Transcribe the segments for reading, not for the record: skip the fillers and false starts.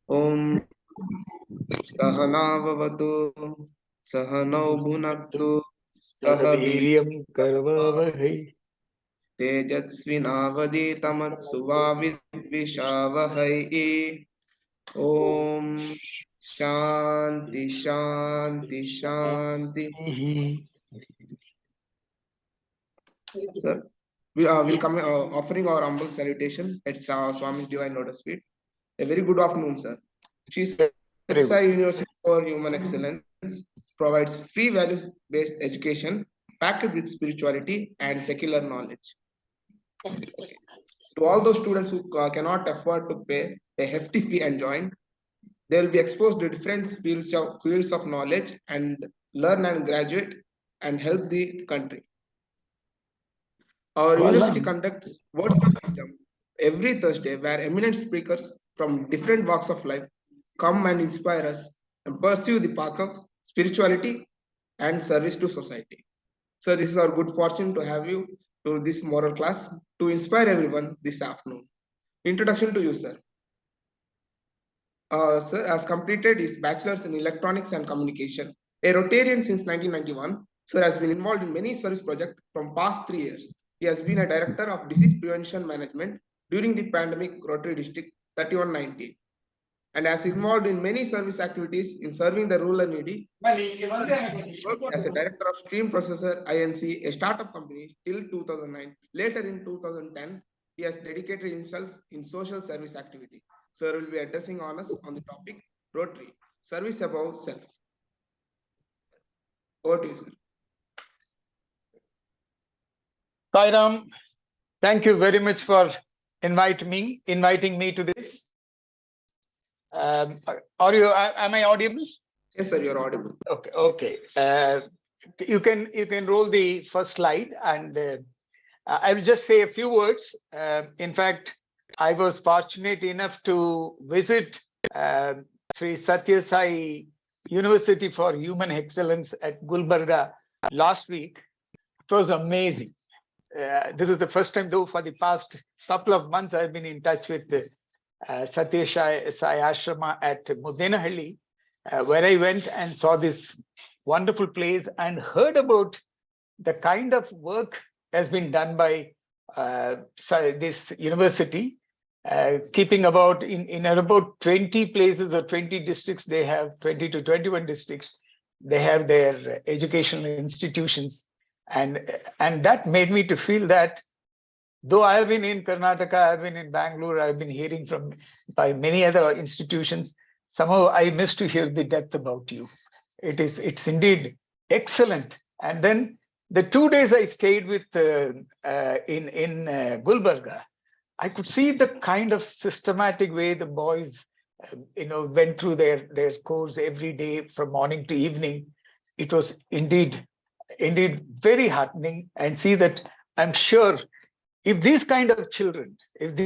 Om Sahanavavatu Sahanau Bhunaktu Sahavi Sahaviryam Karvavahai. Tejasvinaavaditamat Om Shanti Shanti Shanti. Sir, we'll come offering our humble salutation at Swami's Divine Lotus Feet. A very good afternoon, sir. Sri Sathya Sai University for Human Excellence provides free values-based education packed with spirituality and secular knowledge. Okay. To all those students who cannot afford to pay a hefty fee and join, they will be exposed to different fields of knowledge and learn and graduate and help the country. Our university conducts Words of Wisdom every Thursday, where eminent speakers from different walks of life come and inspire us and pursue the path of spirituality and service to society. So, this is our good fortune to have you to this moral class to inspire everyone this afternoon. Introduction to you, sir. Sir has completed his bachelor's in electronics and communication. A Rotarian since 1991, sir has been involved in many service projects from past 3 years. He has been a director of disease prevention management during the pandemic Rotary District 3190 and has involved in many service activities in serving the rural and needy. Worked as a director of Stream Processor Inc., a startup company till 2009. Later in 2010, he has dedicated himself in social service activity. Sir will be addressing on us on the topic Rotary, service above self. Over to you, sir. Sairam, thank you very much for inviting me to this. Am I audible? Yes, sir, you're audible. Okay. You can roll the first slide, and I will just say a few words. In fact, I was fortunate enough to visit Sri Sathya Sai University for Human Excellence at Gulbarga last week. It was amazing. This is the first time, though, for the past couple of months, I've been in touch with Sathya Sai Ashrama at Mudenahalli, where I went and saw this wonderful place and heard about the kind of work has been done by this university, keeping about in about 20 places or 20 districts. They have 20 to 21 districts. They have their educational institutions. And that made me to feel that though I have been in Karnataka, I've been in Bangalore, I've been hearing by many other institutions, somehow I miss to hear the depth about you. It's indeed excellent. And then the 2 days I stayed with in Gulbarga, I could see the kind of systematic way the boys went through their course every day from morning to evening. It was indeed very heartening, and see that I'm sure if these kind of children, and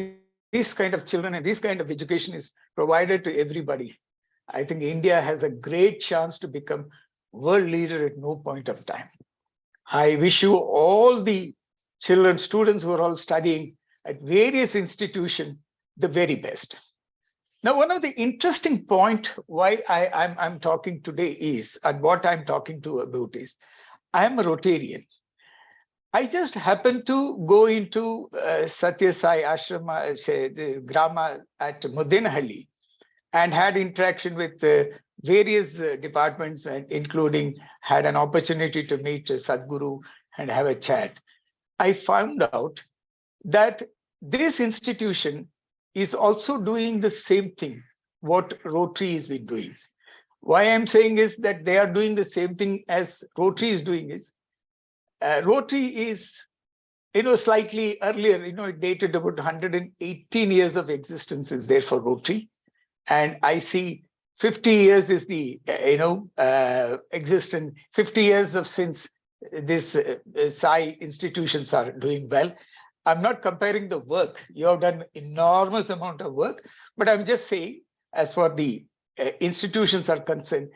this kind of education is provided to everybody, I think India has a great chance to become world leader at no point of time. I wish you all the students who are all studying at various institutions the very best. Now, one of the interesting point why I'm talking today is, and what I'm talking about is, I am a Rotarian. I just happened to go into Sathya Sai Ashrama, the Grama at Mudenahalli, and had interaction with various departments, and including had an opportunity to meet Sadhguru and have a chat. I found out that this institution is also doing the same thing what Rotary has been doing. Why I'm saying is that they are doing the same thing as Rotary is doing is, Rotary is, slightly earlier, it dated about 118 years of existence is there for Rotary. And I see 50 years is the, existence, 50 years of since this Sai institutions are doing well. I'm not comparing the work. You have done enormous amount of work, but I'm just saying, as for the institutions are concerned,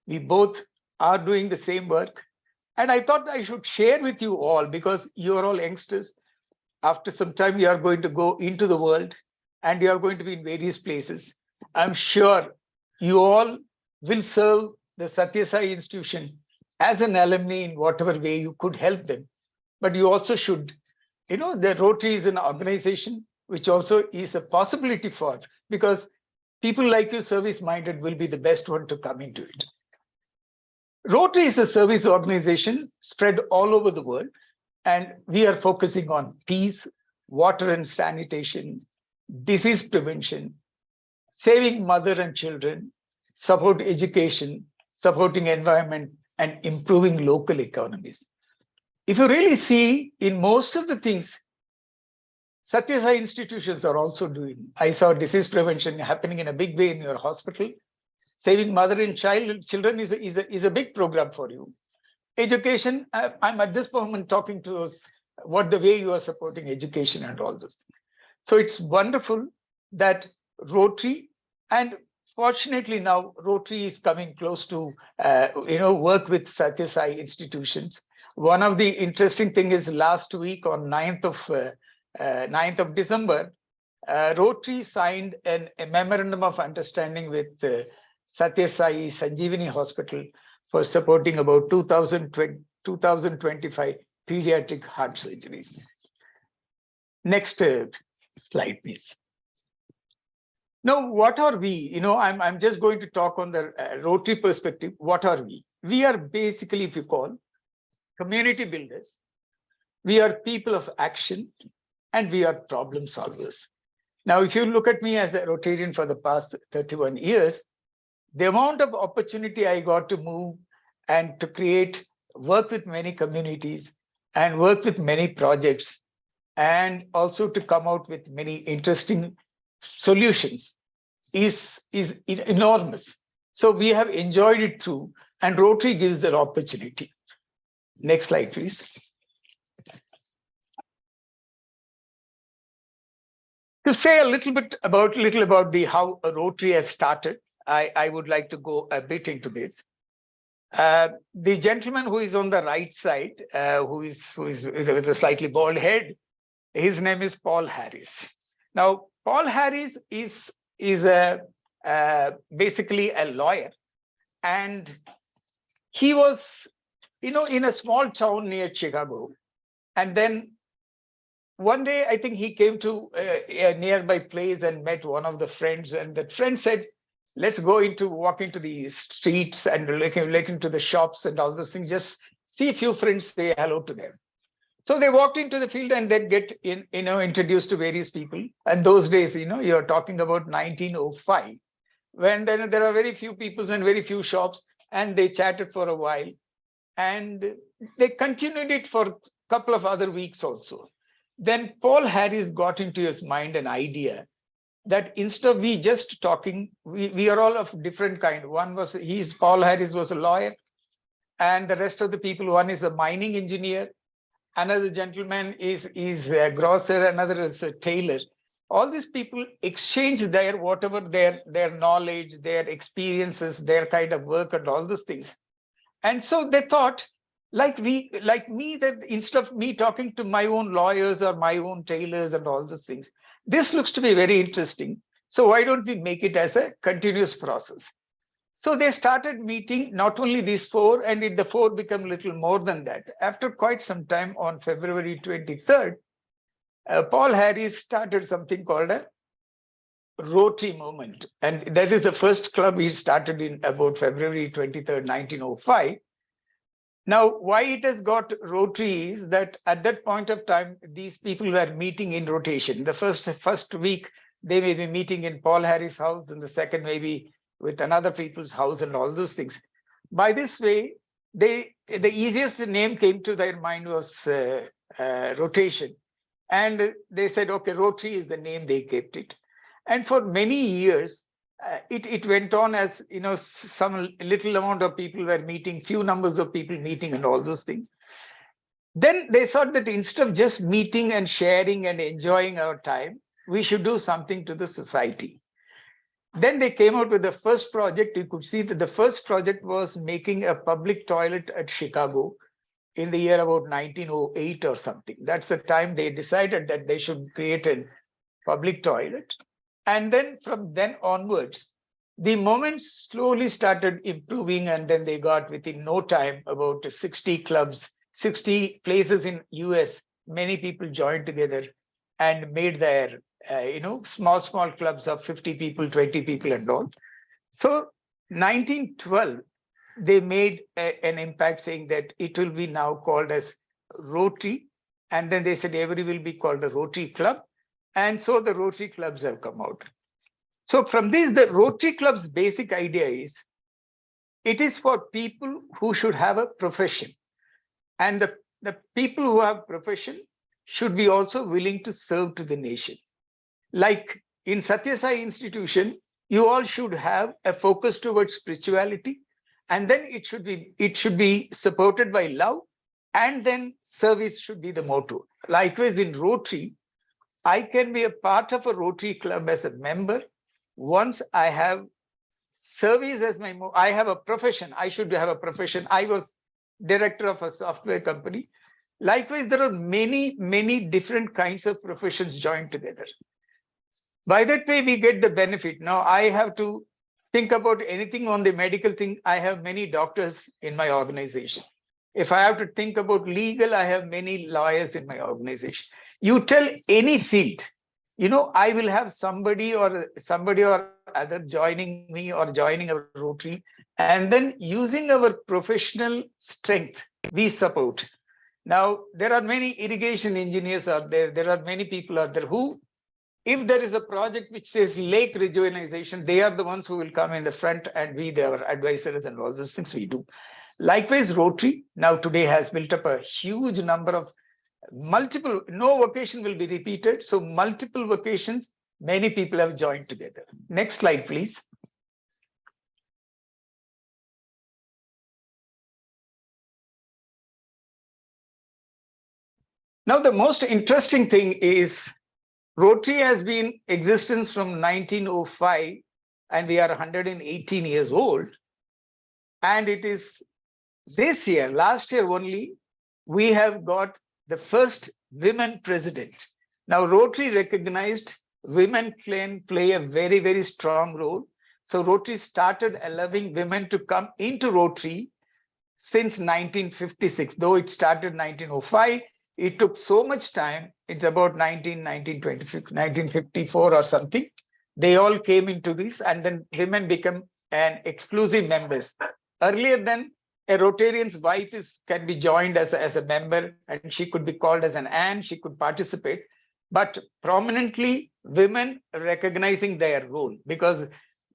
we both are doing the same work. And I thought I should share with you all, because you are all youngsters. After some time, you are going to go into the world and you are going to be in various places. I'm sure you all will serve the Sathya Sai institution as an alumni in whatever way you could help them. But you also should, the Rotary is an organization which also is a possibility for, because people like you, service-minded, will be the best one to come into it. Rotary is a service organization spread all over the world, and we are focusing on peace, water and sanitation, disease prevention, saving mother and children, support education, supporting environment, and improving local economies. If you really see, in most of the things, Sathya Sai institutions are also doing. I saw disease prevention happening in a big way in your hospital. Saving mother and children is a big program for you. Education, I'm at this moment talking to us what the way you are supporting education and all this. So it's wonderful that Rotary, and fortunately now Rotary is coming close to work with Sathya Sai institutions. One of the interesting thing is last week on 9th of December, Rotary signed a memorandum of understanding with Sathya Sai Sanjeevani Hospital for supporting about 2025 pediatric heart surgeries. Next slide, please. Now, what are we? I'm just going to talk on the Rotary perspective. What are we? We are basically, if you call, community builders. We are people of action, and we are problem solvers. Now, if you look at me as a Rotarian for the past 31 years, the amount of opportunity I got to move and to create, work with many communities and work with many projects, and also to come out with many interesting solutions is enormous. So we have enjoyed it through, and Rotary gives that opportunity. Next slide, please. To say a little about the how a Rotary has started, I would like to go a bit into this. The gentleman who is on the right side, who is with a slightly bald head, his name is Paul Harris. Now, Paul Harris is basically a lawyer, and he was, in a small town near Chicago, and then one day I think he came to a nearby place and met one of the friends, and that friend said, let's walk into the streets and look into the shops and all those things, just see a few friends, say hello to them. So they walked into the field and then get introduced to various people. And those days, you're talking about 1905, when then there are very few people and very few shops, and they chatted for a while, and they continued it for a couple of other weeks also. Then Paul Harris got into his mind an idea that instead of we just talking, we are all of different kind. Paul Harris was a lawyer, and the rest of the people, one is a mining engineer, another gentleman is a grocer, another is a tailor. All these people exchange their knowledge, their experiences, their kind of work and all those things. And so they thought, like me, that instead of me talking to my own lawyers or my own tailors and all those things, this looks to be very interesting. So why don't we make it as a continuous process? So they started meeting, not only these four, and the four become a little more than that. After quite some time, on February 23rd, Paul Harris started something called a Rotary Movement. And that is the first club he started in about February 23rd, 1905. Now, why it has got Rotary is that at that point of time, these people were meeting in rotation. The first week, they may be meeting in Paul Harris' house, and the second maybe with another people's house and all those things. By this way, the easiest name came to their mind was rotation. And they said, okay, Rotary is the name, they kept it. And for many years, it went on as, some little amount of people were meeting, few numbers of people meeting and all those things. Then they thought that instead of just meeting and sharing and enjoying our time, we should do something to the society. Then they came out with the first project. You could see that the first project was making a public toilet at Chicago in the year about 1908 or something. That's the time they decided that they should create a public toilet. And then from then onwards, the moment slowly started improving, and then they got within no time about 60 clubs, 60 places in US. Many people joined together and made their small clubs of 50 people, 20 people, and all. So 1912, they made an impact, saying that it will be now called as Rotary, and then they said every will be called a Rotary Club, and so the Rotary clubs have come out. So from this, the Rotary Club's basic idea is, it is for people who should have a profession, and the people who have profession should be also willing to serve to the nation. Like in Sathya Sai institution, you all should have a focus towards spirituality, and then it should be supported by love, and then service should be the motto. Likewise, in Rotary, I can be a part of a Rotary Club as a member. Once I have service as my, I have a profession, I should have a profession. I was director of a software company. Likewise, there are many different kinds of professions joined together. By that way, we get the benefit. Now, I have to think about anything on the medical thing. I have many doctors in my organization. If I have to think about legal, I have many lawyers in my organization. You tell any field, I will have somebody or other joining me or joining our Rotary, and then using our professional strength, we support. Now, there are many irrigation engineers out there. There are many people out there who, if there is a project which says lake rejuvenation, they are the ones who will come in the front and be their advisors, and all those things we do. Likewise, Rotary now today has built up a huge number of multiple, no vocation will be repeated. So multiple vocations, many people have joined together. Next slide, please. Now, the most interesting thing is Rotary has been in existence from 1905, and we are 118 years old. And it is this year, last year only, we have got the first women president. Now, Rotary recognized women can play a very strong role. So Rotary started allowing women to come into Rotary since 1956, though it started 1905. It took so much time. It's about 1954 or something. They all came into this, and then women become an exclusive members. Earlier than, a Rotarian's wife can be joined as a member, and she could be called as an aunt, she could participate. But prominently, women recognizing their role, because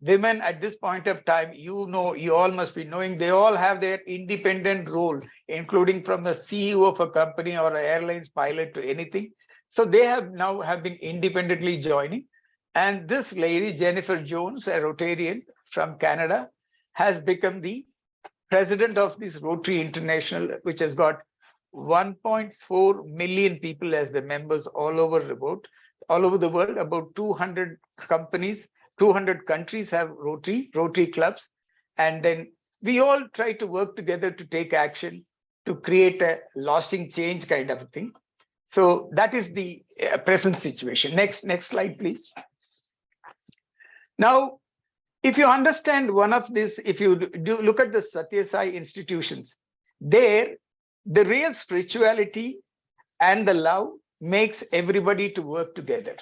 women at this point of time, you all must be knowing, they all have their independent role, including from the CEO of a company or an airlines pilot to anything. So they have been independently joining. And this lady, Jennifer Jones, a Rotarian from Canada, has become the president of this Rotary International, which has got 1.4 million people as the members all over the world. About 200 companies, 200 countries have Rotary clubs. And then we all try to work together to take action to create a lasting change kind of a thing. So that is the present situation. Next slide, please. Now, if you understand one of this, if you do look at the Sathya Sai institutions, there, the real spirituality and the love makes everybody to work together.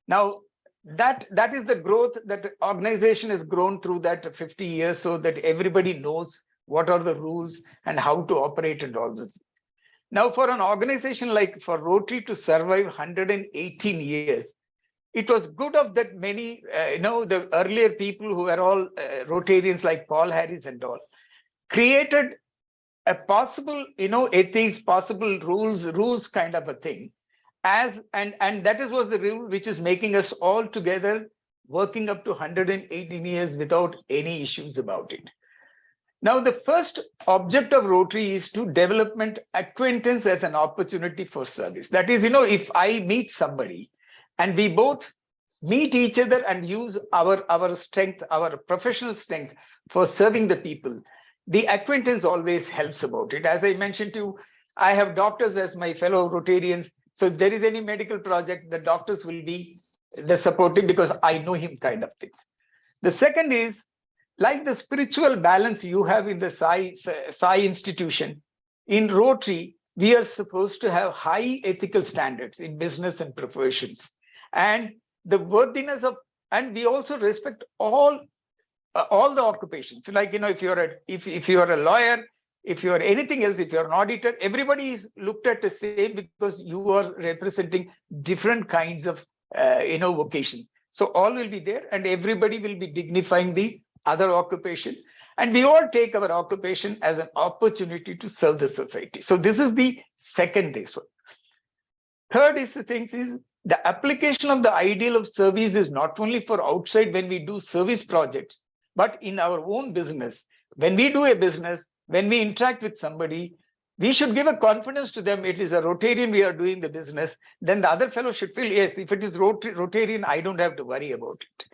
Now, that is the growth that the organization has grown through that 50 years, so that everybody knows what are the rules and how to operate and all this. Now, for an organization like for Rotary to survive 118 years, it was good of that many, the earlier people who were all Rotarians like Paul Harris and all, created a possible, ethics, possible rules kind of a thing. And that was the rule which is making us all together working up to 118 years without any issues about it. Now, the first object of Rotary is to development acquaintance as an opportunity for service. That is, if I meet somebody, and we both meet each other and use our strength, our professional strength for serving the people, the acquaintance always helps about it. As I mentioned to you, I have doctors as my fellow Rotarians. So if there is any medical project, the doctors will be the supportive because I know him kind of things. The second is like the spiritual balance you have in the Sai institution. In Rotary, we are supposed to have high ethical standards in business and professions, and the worthiness of, and we also respect all the occupations. Like, if you're if you're a lawyer, if you're anything else, if you're an auditor, everybody is looked at the same because you are representing different kinds of vocations. So all will be there, and everybody will be dignifying the other occupation, and we all take our occupation as an opportunity to serve the society. So this is the second this one. Third is the things is the application of the ideal of service is not only for outside when we do service projects, but in our own business. When we do a business, when we interact with somebody, we should give a confidence to them. It is a Rotarian, we are doing the business. Then the other fellow should feel, yes, if it is Rotarian, I don't have to worry about it.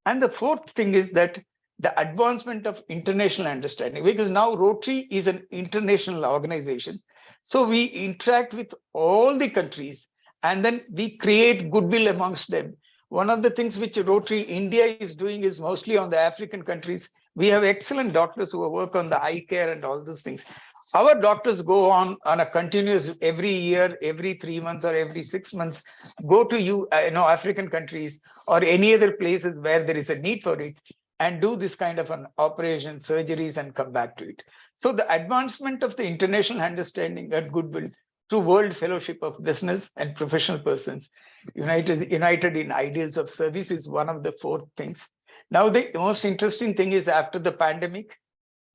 And the fourth thing is that the advancement of international understanding, because now Rotary is an international organization. So we interact with all the countries, and then we create goodwill amongst them. One of the things which Rotary India is doing is mostly on the African countries. We have excellent doctors who work on the eye care and all those things. Our doctors go on a continuous, every year, every 3 months or every 6 months, go to African countries or any other places where there is a need for it, and do this kind of an operation, surgeries, and come back to it. So the advancement of the international understanding and goodwill through World Fellowship of Business and Professional Persons, united in ideals of service, is one of the four things. Now, the most interesting thing is after the pandemic,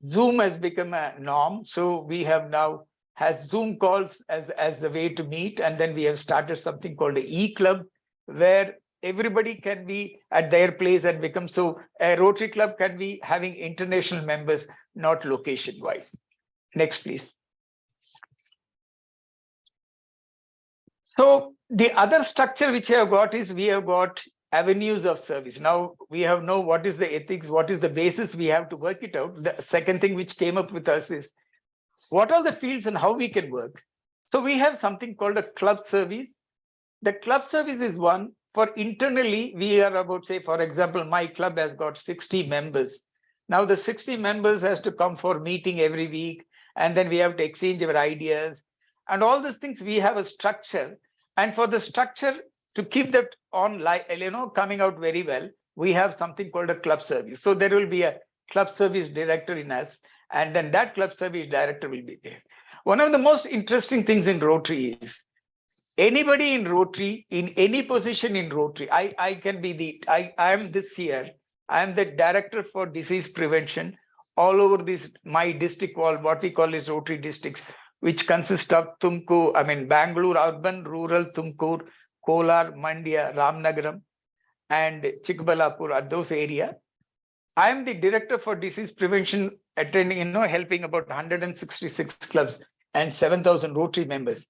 Zoom has become a norm. So we have now has Zoom calls as the way to meet. And then we have started something called the E-Club, where everybody can be at their place and become. So a Rotary Club can be having international members, not location wise. Next, please. So the other structure which I have got is we have got avenues of service. Now we have know what is the ethics, what is the basis, we have to work it out. The second thing which came up with us is what are the fields and how we can work. So we have something called a club service. The club service is one. For internally, we are about, say, for example, my club has got 60 members. Now the 60 members has to come for meeting every week, and then we have to exchange our ideas and all these things. We have a structure, and for the structure to keep that on, coming out very well, we have something called a club service. So there will be a club service director in us, and then that club service director will be there. One of the most interesting things in Rotary is anybody in Rotary, in any position in Rotary, I can be I am this year, I am the director for disease prevention all over this, my district, what we call is Rotary districts, which consist of Bangalore urban, rural, Tumkur, Kolar, Mandya, Ramnagaram, and Chikbalapur are those areas. I am the director for disease prevention, attending, helping about 166 clubs and 7,000 Rotary members.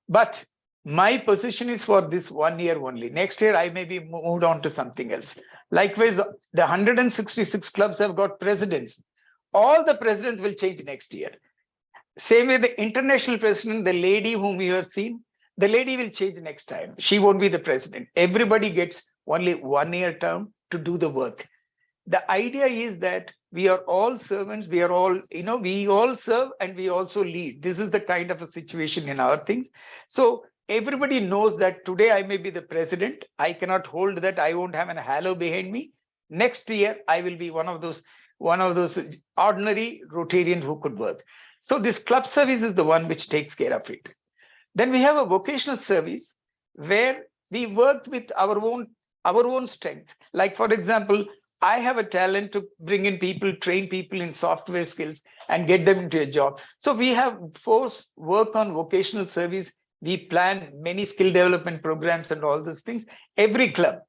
But my position is for this 1 year only. Next year, I may be moved on to something else. Likewise, the 166 clubs have got presidents. All the presidents will change next year. Same way, the international president, the lady whom you have seen, the lady will change next time. She won't be the president. Everybody gets only 1 year term to do the work. The idea is that we are all servants. We are all, we all serve and we also lead. This is the kind of a situation in our things. So everybody knows that today I may be the president. I cannot hold that. I won't have an halo behind me. Next year, I will be one of those ordinary Rotarians who could work. So this club service is the one which takes care of it. Then we have a vocational service where we work with our own strength. Like, for example, I have a talent to bring in people, train people in software skills and get them into a job. So we have forced work on vocational service. We plan many skill development programs and all those things. Every club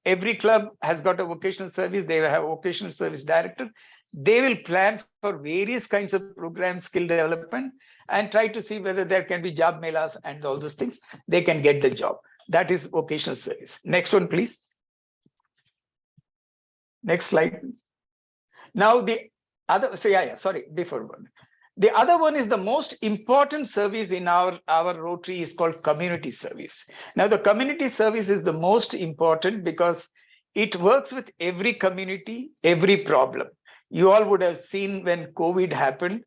has got a vocational service. They have a vocational service director. They will plan for various kinds of programs, skill development, and try to see whether there can be job melas and all those things. They can get the job. That is vocational service. Next one, please. Next slide. Now the other, before one. The other one is the most important service in our Rotary is called community service. Now, the community service is the most important because it works with every community, every problem. You all would have seen when COVID happened.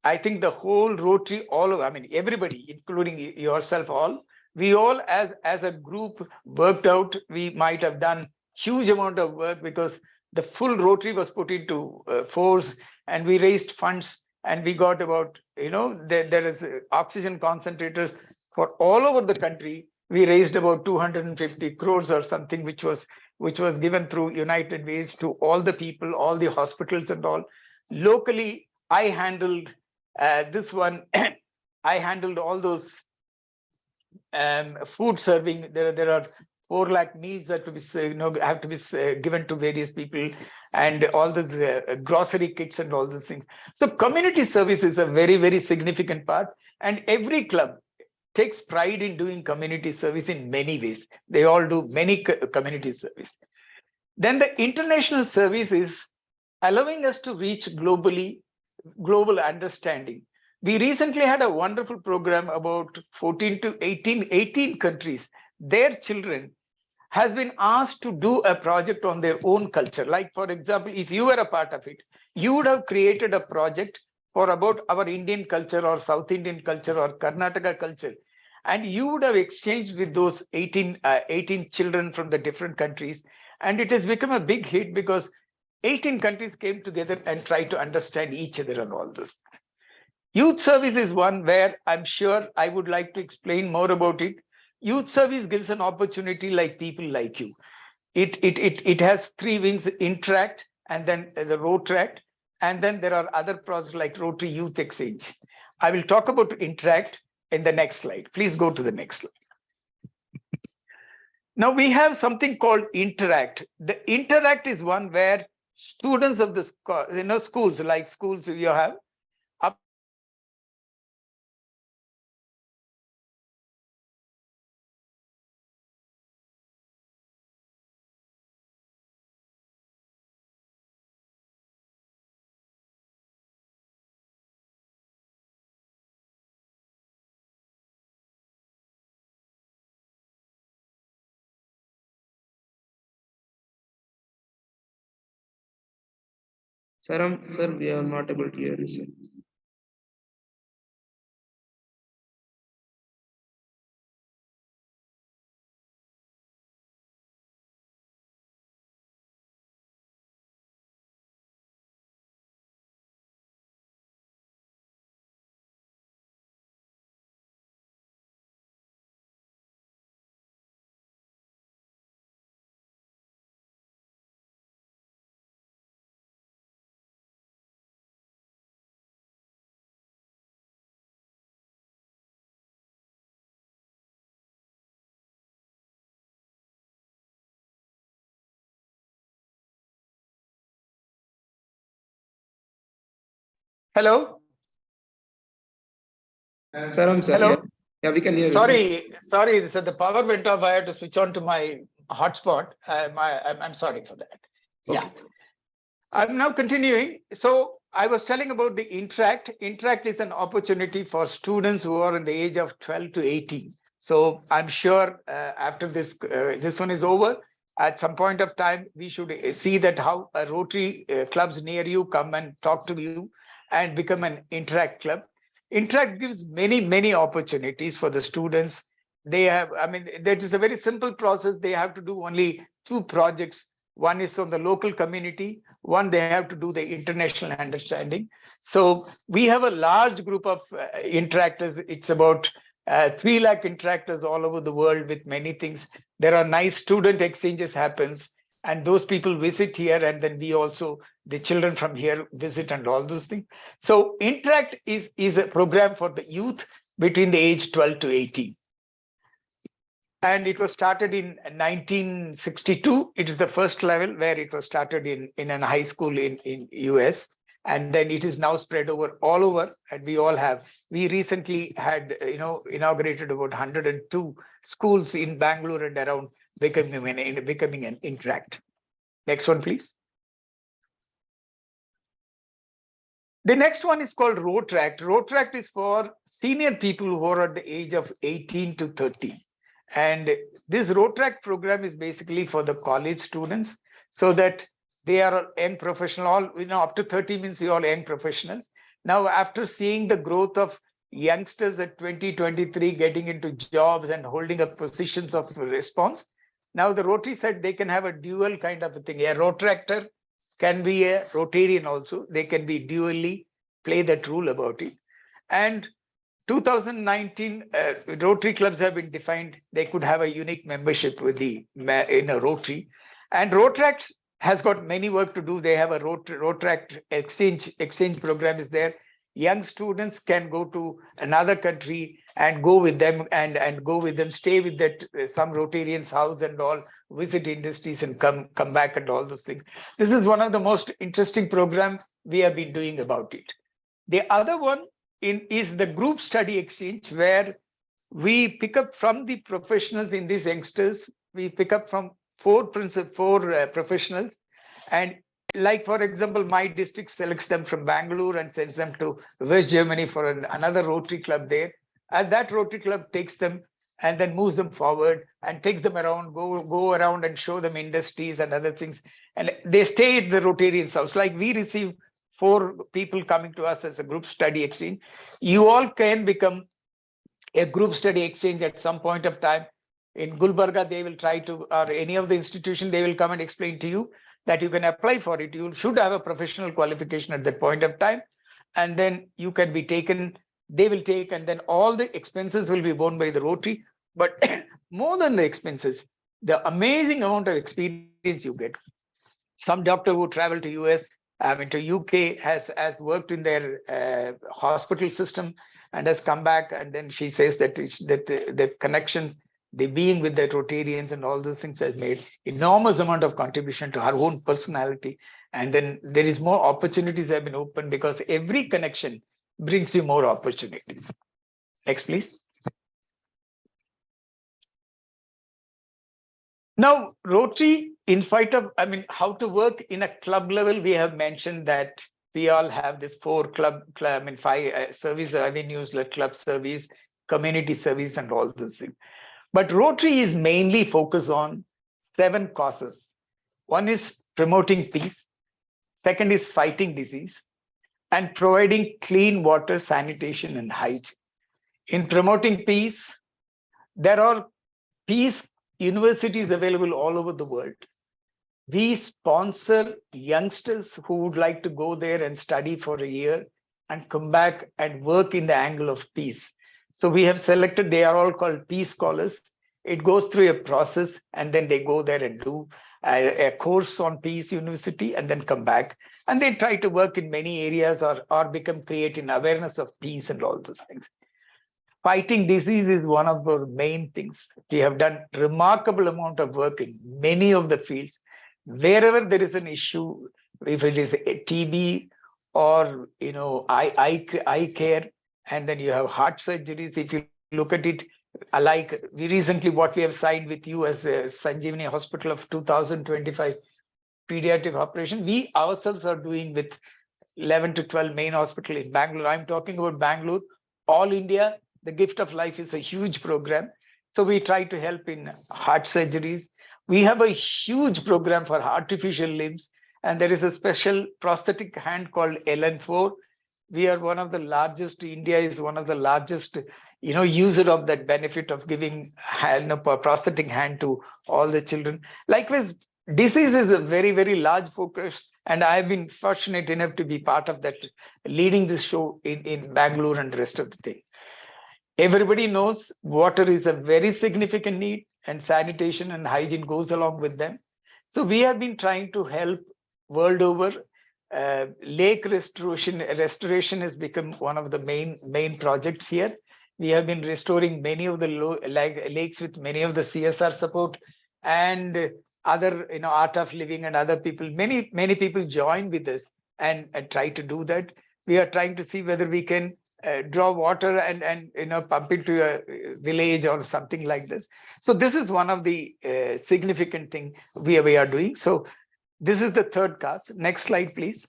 I think the whole Rotary, all of, I mean, everybody, including yourself all, we all as a group worked out. We might have done huge amount of work because the full Rotary was put into force, and we raised funds, and we got about, there is oxygen concentrators for all over the country. We raised about 250 crores or something, which was given through United Ways to all the people, all the hospitals and all. Locally, I handled this one. I handled all those food serving. There are 4 lakh meals that to be have to be given to various people, and all those grocery kits and all those things. So community service is a very, very significant part, and every club takes pride in doing community service in many ways. They all do many community service. Then the international service is allowing us to reach global understanding. We recently had a wonderful program about 14 to 18 countries. Their children has been asked to do a project on their own culture. Like, for example, if you were a part of it, you would have created a project for about our Indian culture or South Indian culture or Karnataka culture. And you would have exchanged with those 18 children from the different countries. And it has become a big hit because 18 countries came together and tried to understand each other and all this. Youth service is one where I'm sure I would like to explain more about it. Youth service gives an opportunity like people like you. It has 3 wings: interact, and then the Rotaract, and then there are other projects like Rotary Youth Exchange. I will talk about interact in the next slide. Please go to the next slide. Now we have something called interact. The interact is one where students of the schools, like schools you have, Sir, we are not able to hear you, sir. hello. Sir, Hello. yeah, we can hear you, sir. Sorry. So the power went off. I had to switch on to my hotspot. I'm sorry for that. Okay. Yeah. I'm now continuing. So I was telling about the interact. Interact is an opportunity for students who are in the age of 12 to 18. So I'm sure after this one is over, at some point of time, we should see that how Rotary clubs near you come and talk to you and become an interact club. Interact gives many opportunities for the students. They have, I mean, that is a very simple process. They have to do only 2 projects. One is from the local community. One, they have to do the international understanding. So we have a large group of interactors. It's about 3 lakh interactors all over the world with many things. There are nice student exchanges happens, and those people visit here, and then we also, the children from here visit and all those things. So interact is a program for the youth between the age 12 to 18. And it was started in 1962. It is the first level where it was started in a high school in US. And then it is now spread over all over, and we recently had inaugurated about 102 schools in Bangalore and around, becoming an interact. Next one, please. The next one is called Rotract. Rotract is for senior people who are at the age of 18 to 30. And this Rotract program is basically for the college students so that they are young professional. All, up to 30 means you all young professionals. Now, after seeing the growth of youngsters at 2023 getting into jobs and holding up positions of response, now the Rotary said they can have a dual kind of a thing. A Rotractor can be a Rotarian also. They can be dually play that role about it. And 2019, Rotary clubs have been defined. They could have a unique membership with the in a Rotary, and Rotract has got many work to do. They have a Rotract exchange program is there. Young students can go to another country and go with them and go with them, stay with that some Rotarians' house and all, visit industries and come back and all those things. This is one of the most interesting program we have been doing about it. The other one is the group study exchange, where we pick up from the professionals in these youngsters. We pick up from four professionals, and like for example, my district selects them from Bangalore and sends them to West Germany for another Rotary club there. And that Rotary club takes them and then moves them forward and takes them around, go around and show them industries and other things. And they stay at the Rotarian's house. Like we receive 4 people coming to us as a group study exchange. You all can become a group study exchange at some point of time. In Gulbarga, they will try to, or any of the institution, they will come and explain to you that you can apply for it. You should have a professional qualification at that point of time. And then you can be taken, they will take, and then all the expenses will be borne by the Rotary. But more than the expenses, the amazing amount of experience you get. Some doctor who travel to US, to UK, has worked in their hospital system and has come back, and then she says that the connections, the being with the Rotarians and all those things has made enormous amount of contribution to her own personality. And then there is more opportunities have been opened because every connection brings you more opportunities. Next, please. Now, Rotary, in spite of, how to work in a club level, we have mentioned that we all have this 4 5 service avenues, like club service, community service, and all those things. But Rotary is mainly focused on 7 causes. One is promoting peace. Second is fighting disease and providing clean water, sanitation, and hygiene. In promoting peace, there are peace universities available all over the world. We sponsor youngsters who would like to go there and study for a year and come back and work in the angle of peace. So we have selected, they are all called peace scholars. It goes through a process, and then they go there and do a course on peace university and then come back. And they try to work in many areas or become creating awareness of peace and all those things. Fighting disease is one of the main things. We have done remarkable amount of work in many of the fields. Wherever there is an issue, if it is a TB or eye care, and then you have heart surgeries. If you look at it, like we recently, what we have signed with you as a Sanjeevani Hospital of 2025 pediatric operation, we ourselves are doing with 11 to 12 main hospital in Bangalore. I'm talking about Bangalore. All India, the Gift of Life is a huge program. So we try to help in heart surgeries. We have a huge program for artificial limbs, and there is a special prosthetic hand called LN4. We are one of the largest, India is one of the largest, user of that benefit of giving prosthetic hand to all the children. Likewise, disease is a very, very large focus, and I've been fortunate enough to be part of that, leading this show in Bangalore and the rest of the thing. Everybody knows water is a very significant need, and sanitation and hygiene goes along with them. So we have been trying to help world over. Lake restoration has become one of the main projects here. We have been restoring many of the lakes with many of the CSR support and other, art of living, and other people. Many people join with us and try to do that. We are trying to see whether we can draw water and pump into a village or something like this. So this is one of the significant thing we are doing. So this is the third cause. Next slide, please.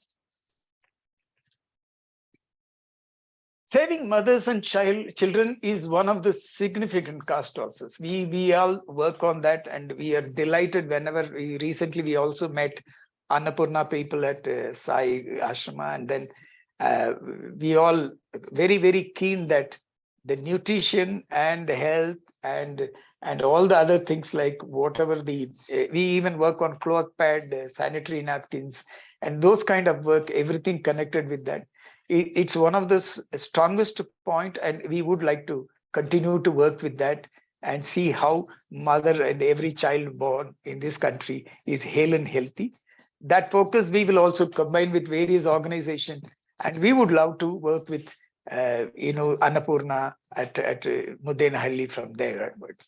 Saving mothers and children is one of the significant cost losses. We all work on that, and we are delighted whenever we also met Annapurna people at Sai Ashrama, and then we all very keen that the nutrition and the health and all the other things, like whatever we even work on cloth pad, sanitary napkins, and those kind of work, everything connected with that. It's one of the strongest point, and we would like to continue to work with that and see how mother and every child born in this country is hale and healthy. That focus we will also combine with various organizations, and we would love to work with Annapurna at Mudenahalli from there onwards.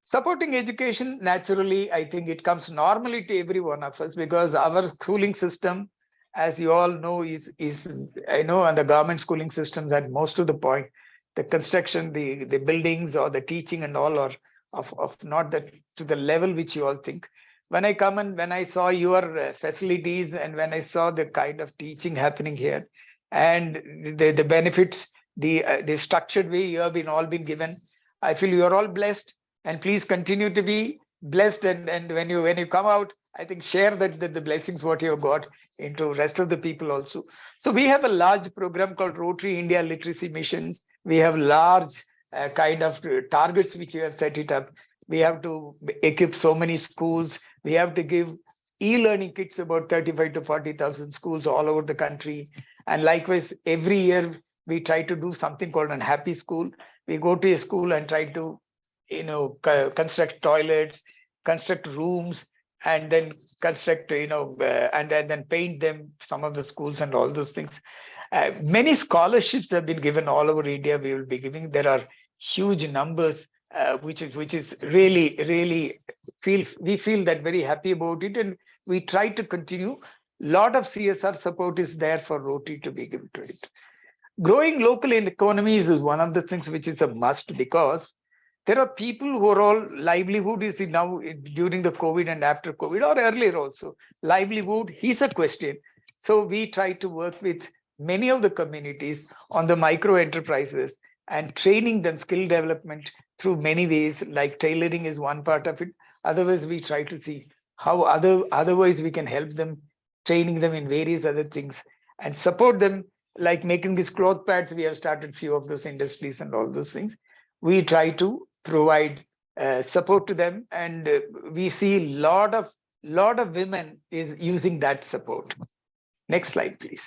Supporting education, naturally, I think it comes normally to every one of us, because our schooling system, as you all know, is and the government schooling systems at most of the point, the construction, the buildings or the teaching and all are of not that to the level which you all think. When I come and when I saw your facilities, and when I saw the kind of teaching happening here, and the benefits, the structured way you have all been given, I feel you are all blessed, and please continue to be blessed. And when you come out, I think share that the blessings what you have got into rest of the people also. So we have a large program called Rotary India Literacy Missions. We have large kind of targets which we have set it up. We have to equip so many schools. We have to give e-learning kits about 35 to 40,000 schools all over the country. And likewise, every year we try to do something called an happy school. We go to a school and try to construct toilets, construct rooms, and then construct and then paint them, some of the schools and all those things. Many scholarships have been given all over India. We will be giving. There are huge numbers, which is really we feel that very happy about it, and we try to continue. Lot of CSR support is there for Rotary to be given to it. Growing local economies is one of the things which is a must, because there are people who are all livelihood is now during the COVID and after COVID, or earlier also. Livelihood is a question. So we try to work with many of the communities on the micro enterprises and training them, skill development through many ways, like tailoring is one part of it. Otherwise, we try to see how otherwise we can help them, training them in various other things and support them, like making these cloth pads. We have started few of those industries and all those things. We try to provide support to them, and we see lot of women is using that support. Next slide, please.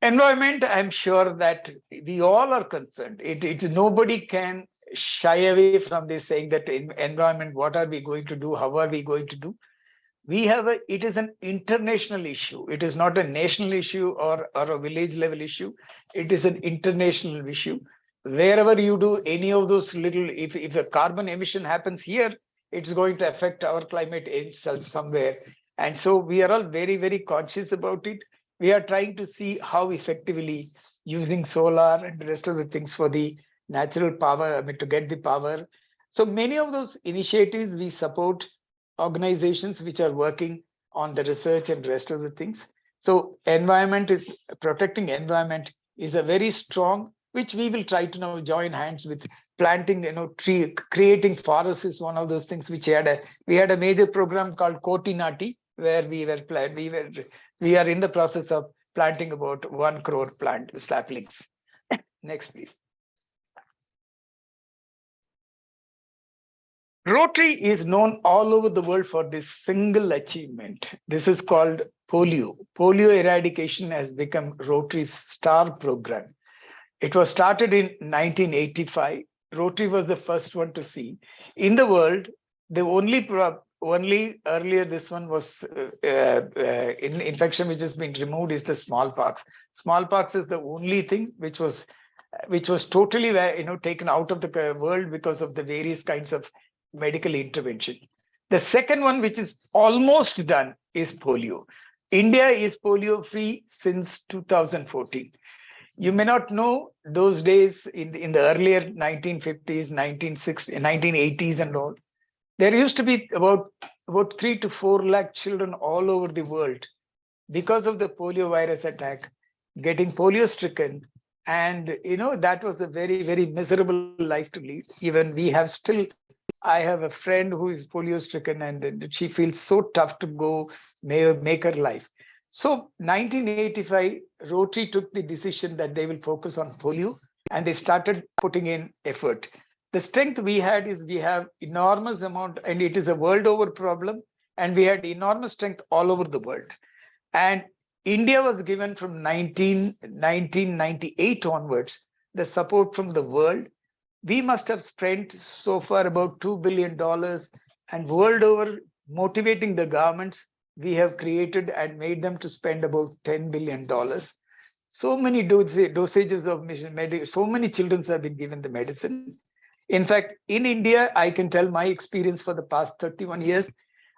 Environment, I'm sure that we all are concerned. Nobody can shy away from this, saying that in environment, what are we going to do? How are we going to do? It is an international issue. It is not a national issue or a village level issue. It is an international issue. Wherever you do any of those little, if a carbon emission happens here, it's going to affect our climate itself somewhere. And so we are all very conscious about it. We are trying to see how effectively using solar and the rest of the things for the natural power, to get the power. So many of those initiatives we support organizations which are working on the research and rest of the things. So protecting environment is a very strong, which we will try to now join hands with planting, tree, creating forests is one of those things which we had a major program called Koti Nati, where we are in the process of planting about 1 crore plant saplings. Next, please. Rotary is known all over the world for this single achievement. This is called polio. Polio eradication has become Rotary's star program. It was started in 1985. Rotary was the first one to see. In the world, the only earlier this one was infection which has been removed is the smallpox. Smallpox is the only thing which was totally taken out of the world because of the various kinds of medical intervention. The second one, which is almost done, is polio. India is polio free since 2014. You may not know, those days in the earlier 1950s, 1960s, 1980s and all, there used to be about 3 to 4 lakh children all over the world because of the polio virus attack. getting polio stricken. And, that was a very, very miserable life to lead. Even we have still, I have a friend who is polio stricken, and she feels so tough to go make her life. So 1985, Rotary took the decision that they will focus on polio, and they started putting in effort. The strength we had is we have enormous amount, and it is a world over problem, and we had enormous strength all over the world. And India was given from 1998 onwards the support from the world. We must have spent so far about $2 billion, and world over, motivating the governments, we have created and made them to spend about $10 billion. So many dosages of medicine, so many children have been given the medicine. In fact, in India, I can tell my experience for the past 31 years.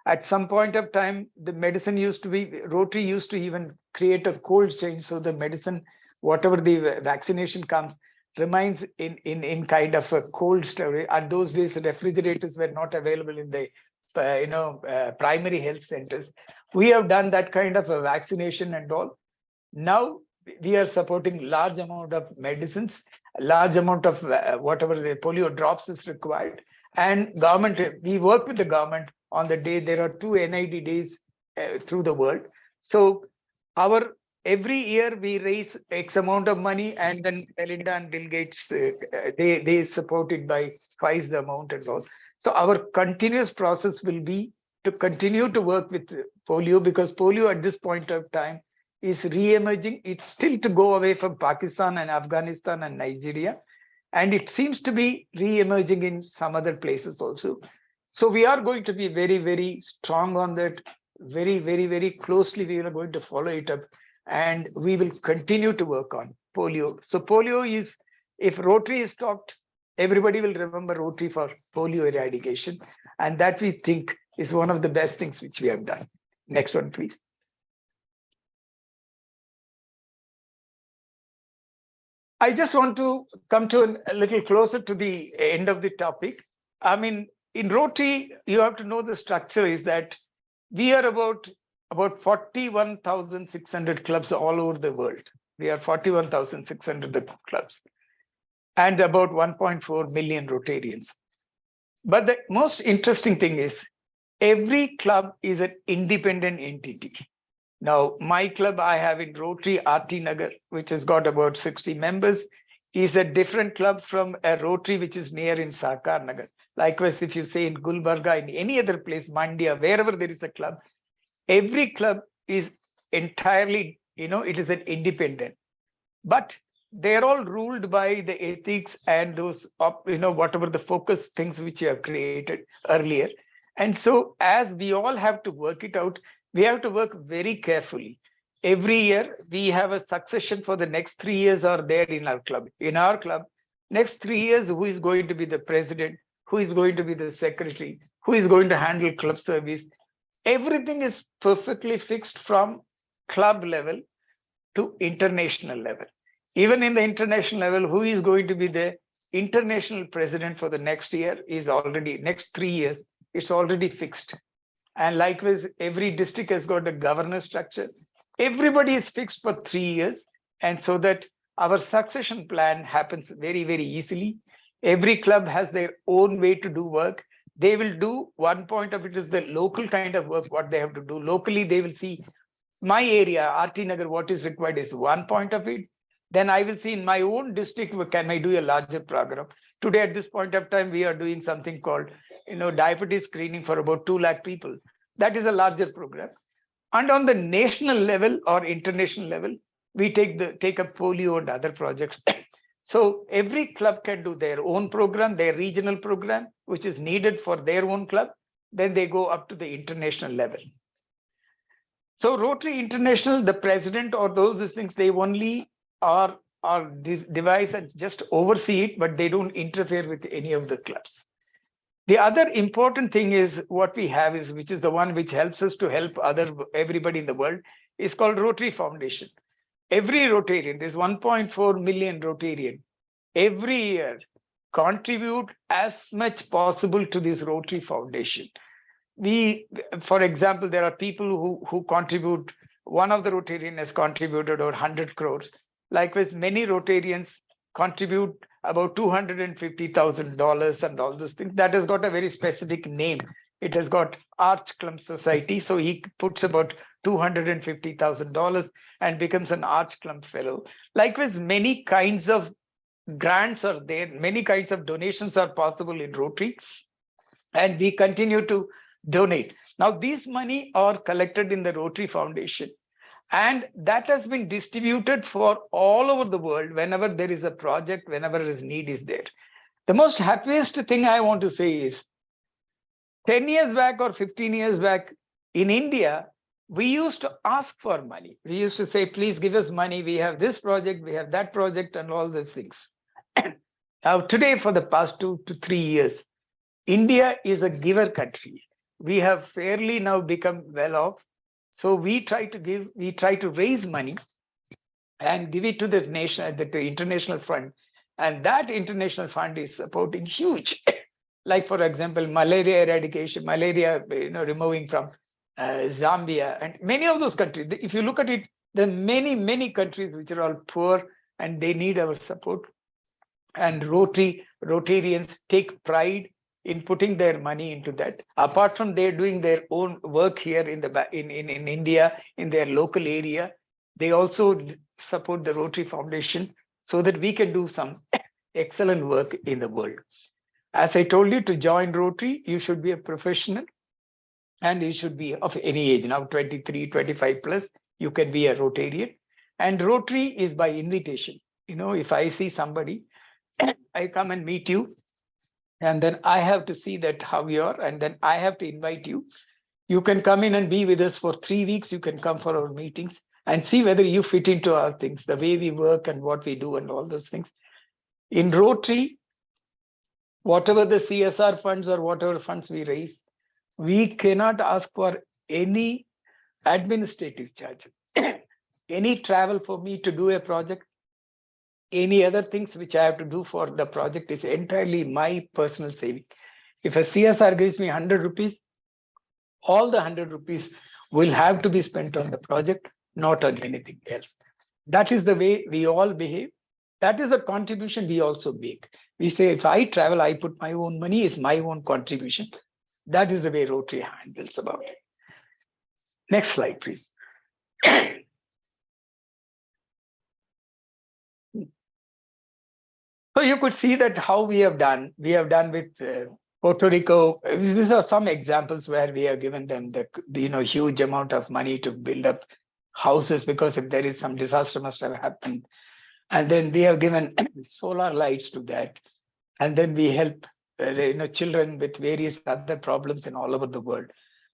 At some point of time, the medicine used to be, Rotary used to even create a cold chain, so the medicine, whatever the vaccination comes, remains in kind of a cold storage. At those days, refrigerators were not available in the primary health centers. We have done that kind of a vaccination and all. Now we are supporting large amount of medicines, large amount of whatever the polio drops is required. And government, we work with the government on the day. There are 2 NID days through the world. So every year we raise X amount of money, and then Melinda and Bill Gates, they support it by twice the amount and all. So our continuous process will be to continue to work with polio, because polio at this point of time is re-emerging. It's still to go away from Pakistan and Afghanistan and Nigeria. And it seems to be re-emerging in some other places also. So we are going to be very, very strong on that. Very, very, very closely we are going to follow it up. And we will continue to work on polio. So polio is, if Rotary is stopped, everybody will remember Rotary for polio eradication. And that we think is one of the best things which we have done. Next one, please. I just want to come to a little closer to the end of the topic. I mean, in Rotary, you have to know the structure is that we are about 41,600 clubs all over the world. We are 41,600 clubs and about 1.4 million Rotarians. But the most interesting thing is every club is an independent entity. Now, my club I have in Rotary, RT Nagar, which has got about 60 members, is a different club from a Rotary which is near in Sakar Nagar. Likewise, if you say in Gulbarga, in any other place, Mandya, wherever there is a club, every club is entirely, it is an independent. But they're all ruled by the ethics and those, whatever the focus things which you have created earlier. And so as we all have to work it out, we have to work very carefully. Every year, we have a succession for the next 3 years are there in our club. In our club, next 3 years, who is going to be the president, who is going to be the secretary, who is going to handle club service. Everything is perfectly fixed from club level to international level. Even in the international level, who is going to be the international president for the next year is already, next 3 years, it's already fixed. And likewise, every district has got a governance structure. Everybody is fixed for 3 years. And so that our succession plan happens very, very easily. Every club has their own way to do work. They will do one point of it is the local kind of work, what they have to do. Locally, they will see my area, RT Nagar, what is required is one point of it. Then I will see in my own district, can I do a larger program? Today, at this point of time, we are doing something called, diabetes screening for about 2 lakh people. That is a larger program. And on the national level or international level, we take up polio and other projects. So every club can do their own program, their regional program, which is needed for their own club. Then they go up to the international level. So Rotary International, the president or those things, they only are device and just oversee it, but they don't interfere with any of the clubs. The other important thing is what we have is, which is the one which helps us to help everybody in the world, is called Rotary Foundation. Every Rotarian, there's 1.4 million Rotarian, every year contribute as much possible to this Rotary Foundation. For example, there are people who contribute one of the Rotarian has contributed over 100 crores. Likewise, many Rotarians contribute about $250,000 and all those things. That has got a very specific name. It has got Arch Clump Society. So he puts about $250,000 and becomes an Arch Clump Fellow. Likewise, many kinds of grants are there. Many kinds of donations are possible in Rotary. And we continue to donate. Now, these money are collected in the Rotary Foundation. And that has been distributed for all over the world whenever there is a project, whenever his need is there. The most happiest thing I want to say is 10 years back or 15 years back in India, we used to ask for money. We used to say, please give us money. We have this project, we have that project and all these things. Now, today, for the past 2 to 3 years, India is a giver country. We have fairly now become well off. So we try to raise money and give it to the nation, the international fund. And that international fund is supporting huge, like for example, malaria eradication, malaria, removing from Zambia and many of those countries. If you look at it, there are many, many countries which are all poor and they need our support. And Rotarians take pride in putting their money into that. Apart from they're doing their own work here in India, in their local area, they also support the Rotary Foundation so that we can do some excellent work in the world. As I told you, to join Rotary, you should be a professional and you should be of any age. Now 23, 25 plus, you can be a Rotarian. And Rotary is by invitation. If I see somebody, I come and meet you, and then I have to see that how you are, and then I have to invite you. You can come in and be with us for 3 weeks. You can come for our meetings and see whether you fit into our things, the way we work and what we do and all those things. In Rotary, whatever the CSR funds or whatever funds we raise, we cannot ask for any administrative charge, any travel for me to do a project, any other things which I have to do for the project is entirely my personal saving. If a CSR gives me 100 rupees, all the 100 rupees will have to be spent on the project, not on anything else. That is the way we all behave. That is the contribution we also make. We say, if I travel, I put my own money, is my own contribution. That is the way Rotary handles about it. Next slide, please. So you could see that how we have done. We have done with Puerto Rico. These are some examples where we have given them the huge amount of money to build up houses, because if there is some disaster must have happened. And then we have given solar lights to that. And then we help children with various other problems in all over the world.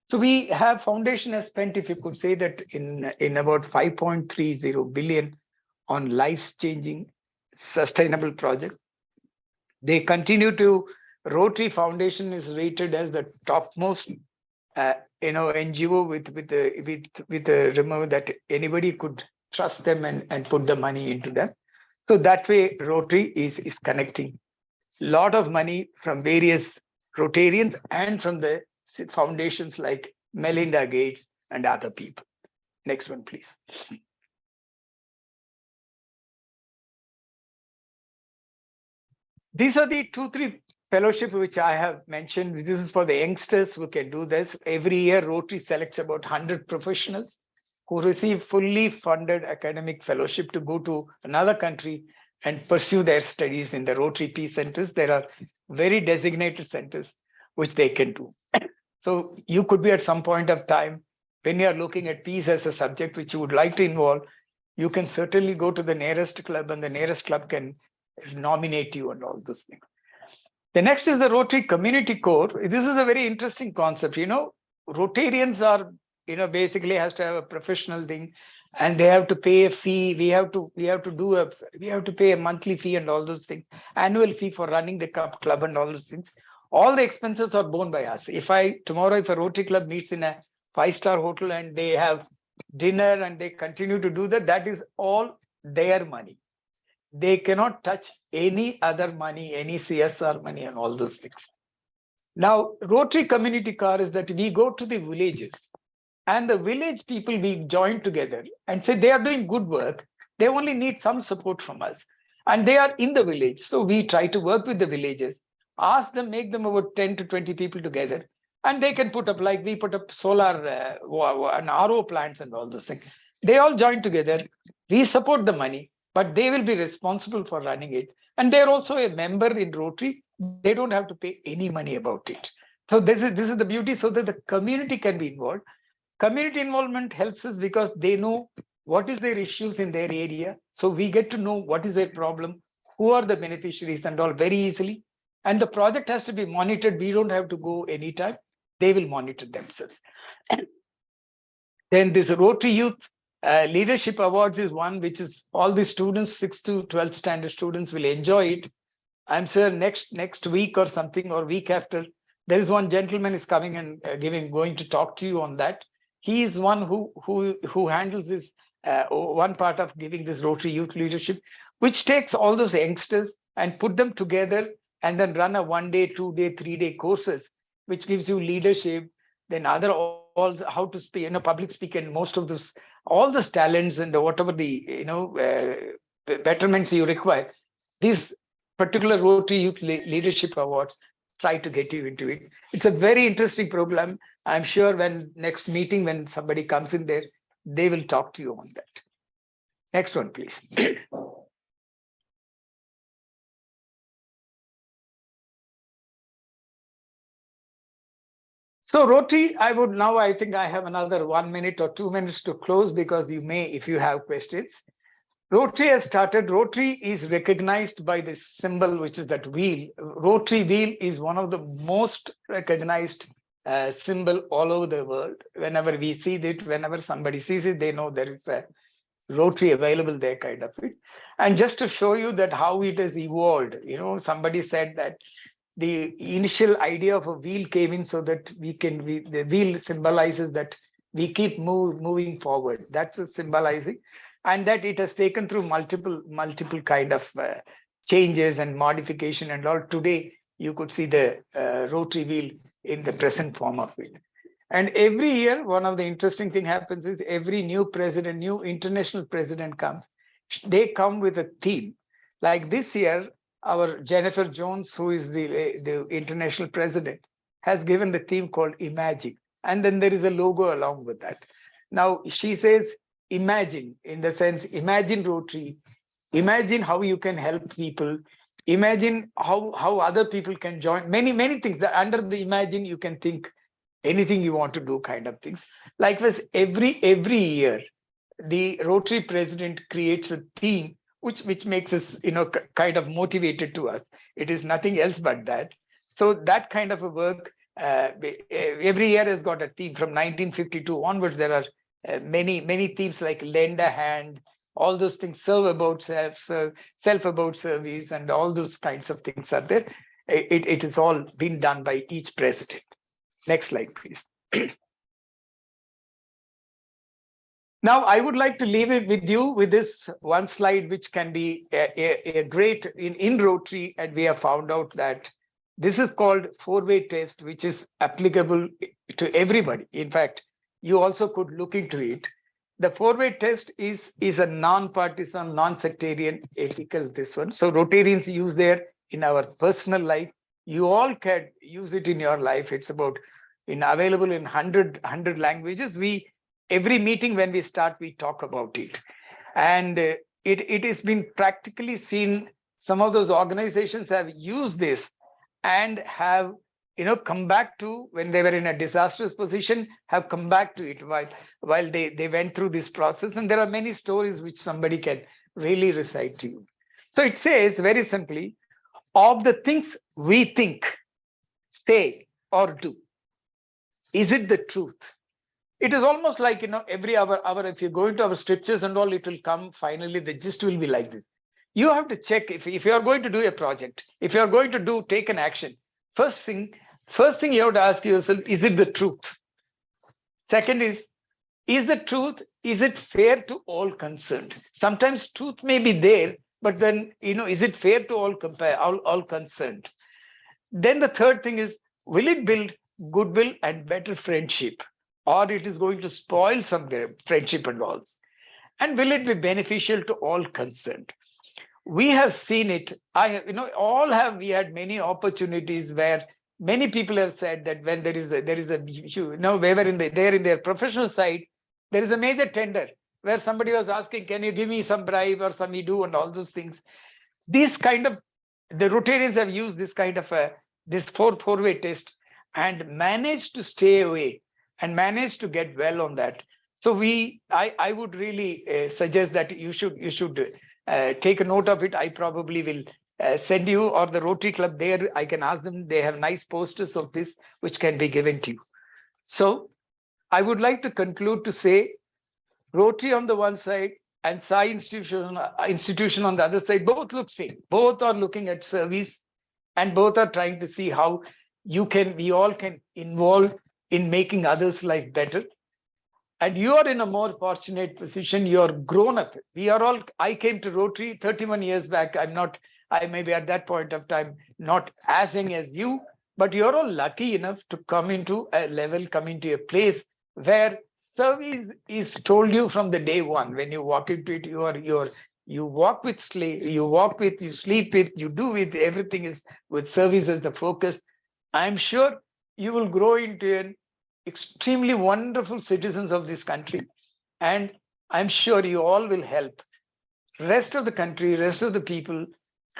So we have foundation has spent, if you could say that, in about 5.30 billion on life-changing sustainable project. They continue to, Rotary Foundation is rated as the topmost NGO with the remove that anybody could trust them and put the money into them. So that way Rotary is connecting a lot of money from various Rotarians and from the foundations like Melinda Gates and other people. Next one, please. These are the 2-3 fellowships which I have mentioned. This is for the youngsters who can do this. Every year, Rotary selects about 100 professionals who receive fully funded academic fellowship to go to another country and pursue their studies in the Rotary Peace Centers. There are very designated centers which they can do. So you could be at some point of time, when you are looking at peace as a subject which you would like to involve, you can certainly go to the nearest club, and the nearest club can nominate you and all those things. The next is the Rotary Community Corps. This is a very interesting concept. Rotarians are, basically has to have a professional thing, and they have to pay a fee. We have to pay a monthly fee and all those things, annual fee for running the club and all those things. All the expenses are borne by us. If tomorrow, if a Rotary Club meets in a 5-star hotel and they have dinner and they continue to do that, that is all their money. They cannot touch any other money, any CSR money and all those things. Now, Rotary Community Corps is that we go to the villages and the village people, we join together and say they are doing good work. They only need some support from us. And they are in the village. So we try to work with the villages, ask them, make them about 10 to 20 people together. And they can put up, like we put up solar and RO plants and all those things. They all join together. We support the money, but they will be responsible for running it. And they're also a member in Rotary. They don't have to pay any money about it. So this is the beauty, so that the community can be involved. Community involvement helps us because they know what is their issues in their area. So we get to know what is their problem, who are the beneficiaries and all very easily. And the project has to be monitored. We don't have to go anytime. They will monitor themselves. And then this Rotary Youth Leadership Awards is one which is all the students, 6th to 12th standard students will enjoy it. I'm sure next week or something, or week after, there is one gentleman is coming and going to talk to you on that. He is one who handles this one part of giving this Rotary Youth Leadership, which takes all those youngsters and put them together and then run a 1-day, 2-day, 3-day courses, which gives you leadership, then other all how to speak, public speak, and most of this, all those talents and whatever the betterments you require. These particular Rotary Youth Leadership Awards try to get you into it. It's a very interesting program. I'm sure when next meeting, when somebody comes in there, they will talk to you on that. Next one, please. So Rotary, I think I have another 1 minute or 2 minutes to close, because you may, if you have questions. Rotary has started. Rotary is recognized by this symbol, which is that wheel. Rotary wheel is one of the most recognized symbol all over the world. Whenever we see it, whenever somebody sees it, they know there is a Rotary available there, kind of it. And just to show you that how it has evolved, somebody said that the initial idea of a wheel came in so that the wheel symbolizes that we keep moving forward. That's a symbolizing. And that it has taken through multiple kind of changes and modification and all. Today, you could see the Rotary wheel in the present form of it. And every year, one of the interesting thing happens is every new president, new international president comes, they come with a theme. Like this year, our Jennifer Jones, who is the international president, has given the theme called Imagine. And then there is a logo along with that. Now, she says, imagine, in the sense, imagine Rotary, imagine how you can help people, imagine how other people can join, many things. That under the imagine, you can think anything you want to do, kind of things. Likewise, every year, the Rotary president creates a theme which makes us kind of motivated to us. It is nothing else but that. So that kind of a work every year has got a theme. From 1952 onwards, there are many themes like lend a hand, all those things, serve about self about service, and all those kinds of things are there. It has all been done by each president. Next slide, please. Now, I would like to leave it with you with this one slide, which can be a great in Rotary, and we have found out that this is called 4-way test, which is applicable to everybody. In fact, you also could look into it. The 4-way test is a non-partisan, non-sectarian, ethical, this one. So Rotarians use there in our personal life. You all can use it in your life. It's available in 100 languages. Every meeting when we start, we talk about it. And it has been practically seen. Some of those organizations have used this and have come back to, when they were in a disastrous position, have come back to it while they went through this process. And there are many stories which somebody can really recite to you. So it says very simply, of the things we think, say, or do, is it the truth? It is almost like, every hour, if you go into our scriptures and all, it will come finally, the gist will be like this. You have to check if you are going to do a project, if you are going to take an action. First thing you have to ask yourself, is it the truth? Second is the truth, is it fair to all concerned? Sometimes truth may be there, but then, is it fair to all concerned? Then the third thing is, will it build goodwill and better friendship? or it is going to spoil some friendship and all? And will it be beneficial to all concerned? We have seen it. All have, we had many opportunities where many people have said that when there is a wherever in their professional side, there is a major tender where somebody was asking, can you give me some bribe or some do and all those things. These kind of, the Rotarians have used this kind of this four-way test and managed to stay away and managed to get well on that. So I would really suggest that you should take a note of it. I probably will send you, or the Rotary Club there, I can ask them, they have nice posters of this which can be given to you. So I would like to conclude to say, Rotary on the one side and Sai institution on the other side, both look same. Both are looking at service, and both are trying to see how we all can involve in making others' life better. And you are in a more fortunate position. You're grown up. I came to Rotary 31 years back. I may be at that point of time not as young as you, but you're all lucky enough to come into a place where service is told you from the day one. When you walk into it, you walk with you sleep with, you do with, everything is with service as the focus. I'm sure you will grow into an extremely wonderful citizens of this country. And I'm sure you all will help rest of the country, rest of the people,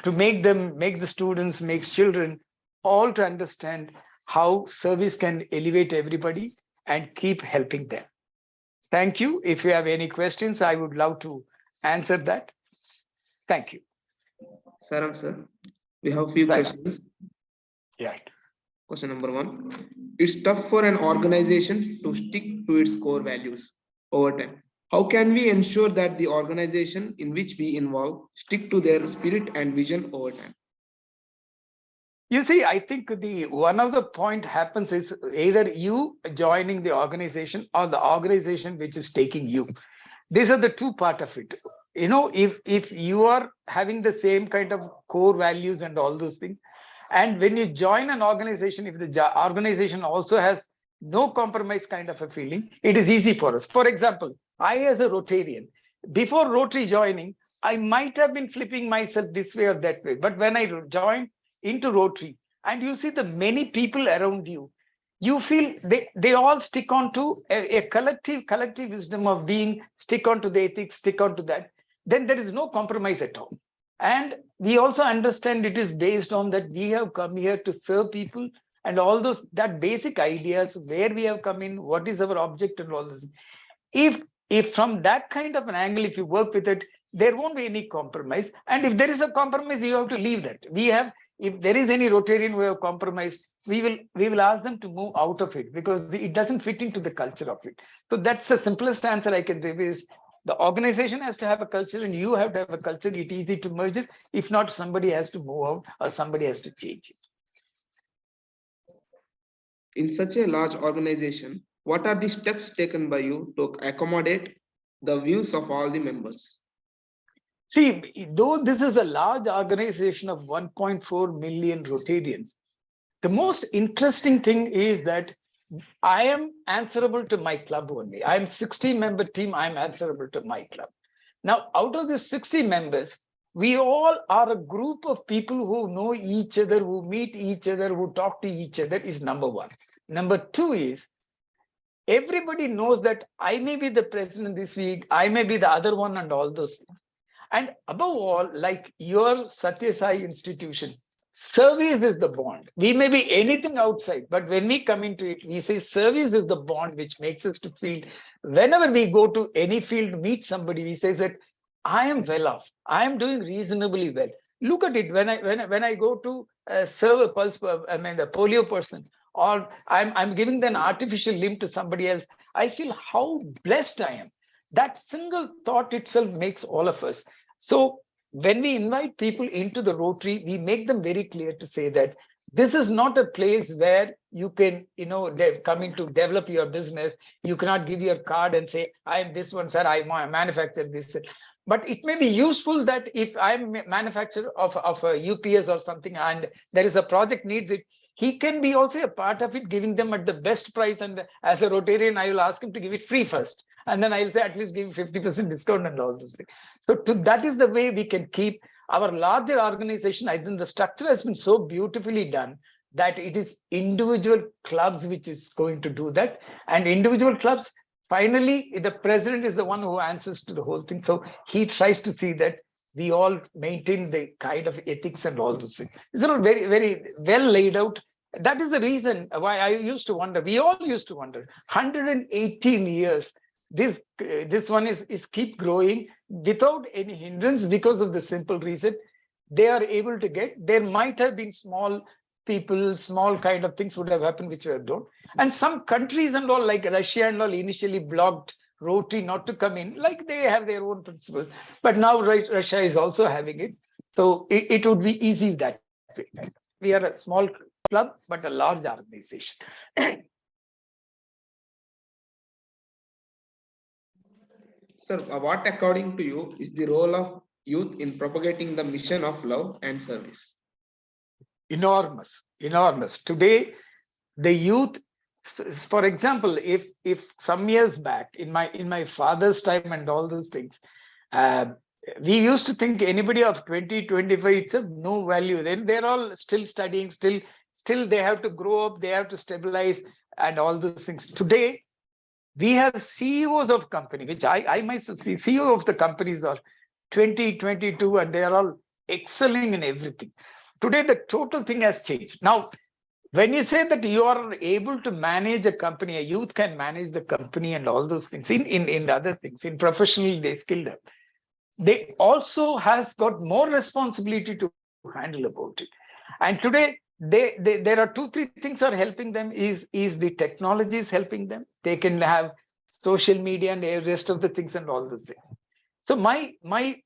to make the students, make children, all to understand how service can elevate everybody and keep helping them. Thank you. If you have any questions, I would love to answer that. Thank you. Saram sir, we have few questions. Yeah. Question number 1. It's tough for an organization to stick to its core values over time. How can we ensure that the organization in which we involve stick to their spirit and vision over time? You see, I think one of the point happens is either you joining the organization or the organization which is taking you. These are the two part of it. If you are having the same kind of core values and all those things, and when you join an organization, if the organization also has no compromise kind of a feeling, it is easy for us. For example, I as a Rotarian, before Rotary joining, I might have been flipping myself this way or that way. But when I joined into Rotary, and you see the many people around you, you feel they all stick on to a collective wisdom of being, stick on to the ethics, stick on to that. Then there is no compromise at all. And we also understand it is based on that we have come here to serve people, and all those, that basic ideas, where we have come in, what is our object and all this. If from that kind of an angle, if you work with it, there won't be any compromise. And if there is a compromise, you have to leave that. If there is any Rotarian who have compromised, we will ask them to move out of it, because it doesn't fit into the culture of it. So that's the simplest answer I can give is, the organization has to have a culture and you have to have a culture. It's easy to merge it. If not, somebody has to move out or somebody has to change it. In such a large organization, what are the steps taken by you to accommodate the views of all the members? See, though this is a large organization of 1.4 million Rotarians, the most interesting thing is that I am answerable to my club only. I'm 60-member team. I'm answerable to my club. Now, out of the 60 members, we all are a group of people who know each other, who meet each other, who talk to each other, is number one. Number two is, everybody knows that I may be the president this week, I may be the other one, and all those things. And above all, like your Sathya Sai institution, service is the bond. We may be anything outside, but when we come into it, we say service is the bond which makes us to feel. Whenever we go to any field, meet somebody, we say that I am well off. I am doing reasonably well. Look at it. When I go to serve a pulse, the polio person, or I'm giving an artificial limb to somebody else, I feel how blessed I am. That single thought itself makes all of us. So when we invite people into the Rotary, we make them very clear to say that this is not a place where you can, come in to develop your business. You cannot give your card and say, I am this one, sir, I manufacture this. But it may be useful that if I'm a manufacturer of a UPS or something, and there is a project needs it, he can be also a part of it, giving them at the best price. And as a Rotarian, I will ask him to give it free first. And then I'll say at least give 50% discount and all those things. So that is the way we can keep our larger organization. I think the structure has been so beautifully done that it is individual clubs which is going to do that. And individual clubs, finally, the president is the one who answers to the whole thing. So he tries to see that we all maintain the kind of ethics and all those things. It's not very, very well laid out. That is the reason why I used to wonder, we all used to wonder, 118 years, this one is keep growing without any hindrance, because of the simple reason they are able to get. There might have been small people, small kind of things would have happened which were done. And some countries and all, like Russia and all, initially blocked Rotary not to come in, like they have their own principles. But now Russia is also having it. So it would be easy that way. We are a small club, but a large organization. Sir, what according to you is the role of youth in propagating the mission of love and service? Enormous. Today, the youth, for example, if some years back in my father's time and all those things, we used to think anybody of 20, 25, it's of no value. Then they're all still studying, still they have to grow up, they have to stabilize and all those things. Today, we have CEOs of company, which I myself, the CEO of the companies are 20, 22, and they are all excelling in everything. Today, the total thing has changed. Now, when you say that you are able to manage a company, a youth can manage the company and all those things in other things, in professional, they skilled up. They also has got more responsibility to handle about it. And today, there are 2-3 things are helping them. Is the technology is helping them. They can have social media and the rest of the things and all those things. So my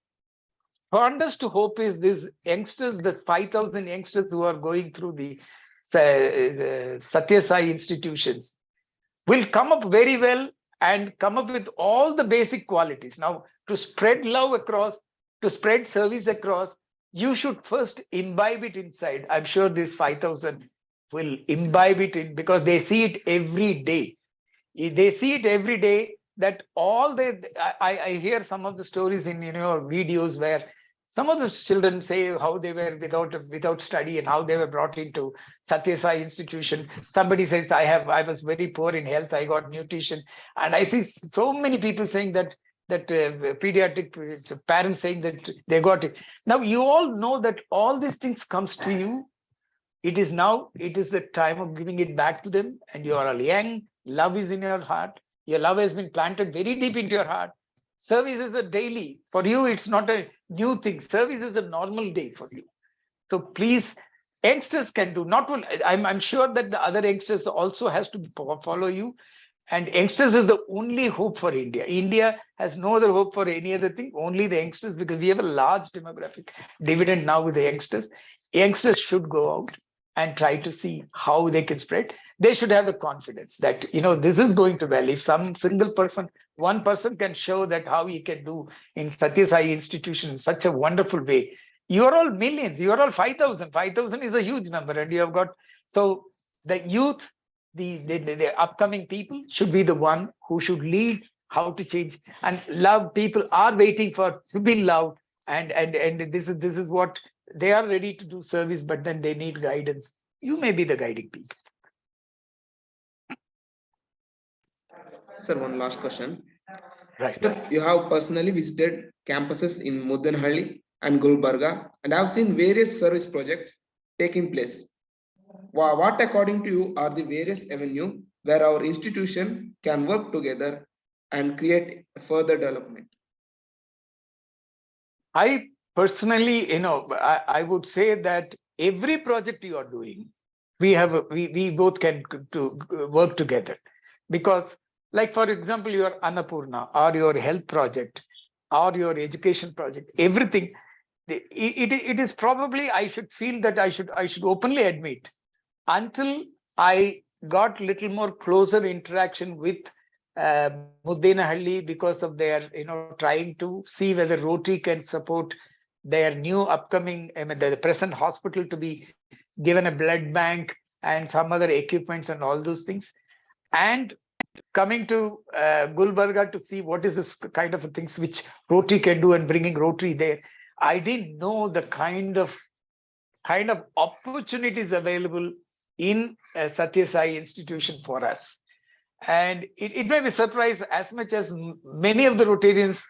fondest hope is these youngsters, the 5,000 youngsters who are going through the Sathya Sai institutions, will come up very well and come up with all the basic qualities. Now, to spread love across, to spread service across, you should first imbibe it inside. I'm sure these 5,000 will imbibe it in, because they see it every day. They see it every day that all I hear some of the stories in videos where some of the children say how they were without study and how they were brought into Sathya Sai institution. Somebody says, I was very poor in health, I got nutrition. And I see so many people saying that pediatric parents saying that they got it. Now, you all know that all these things comes to you. It is the time of giving it back to them. And you are all young. Love is in your heart. Your love has been planted very deep into your heart. Service is a daily. For you, it's not a new thing. Service is a normal day for you. So please, youngsters can do not only. I'm sure that the other youngsters also has to follow you. And youngsters is the only hope for India. India has no other hope for any other thing, only the youngsters, because we have a large demographic dividend now with the youngsters. Youngsters should go out and try to see how they can spread. They should have the confidence that, this is going to well. If some single person, one person can show that how he can do in Sathya Sai institution in such a wonderful way, you are all millions, you are all 5,000. 5,000 is a huge number, and you have got, so the youth, the upcoming people should be the one who should lead how to change and love. People are waiting for to be loved, and this is what they are ready to do service, but then they need guidance. You may be the guiding people. Sir, one last question. Right. Sir, you have personally visited campuses in Mudanhalli and Gulbarga, and have seen various service projects taking place. What, according to you, are the various avenues where our institution can work together and create further development? I personally, I would say that every project you are doing, we both can work together, because, like for example, your Annapurna or your health project or your education project, everything, it is probably, I should feel that I should openly admit, until I got little more closer interaction with Mudainahalli, because of their, trying to see whether Rotary can support their new upcoming, the present hospital to be given a blood bank and some other equipments and all those things. And coming to Gulbarga to see what is this kind of things which Rotary can do and bringing Rotary there. I didn't know the kind of opportunities available in Sathya Sai institution for us. And it may be surprised as much as many of the Rotarians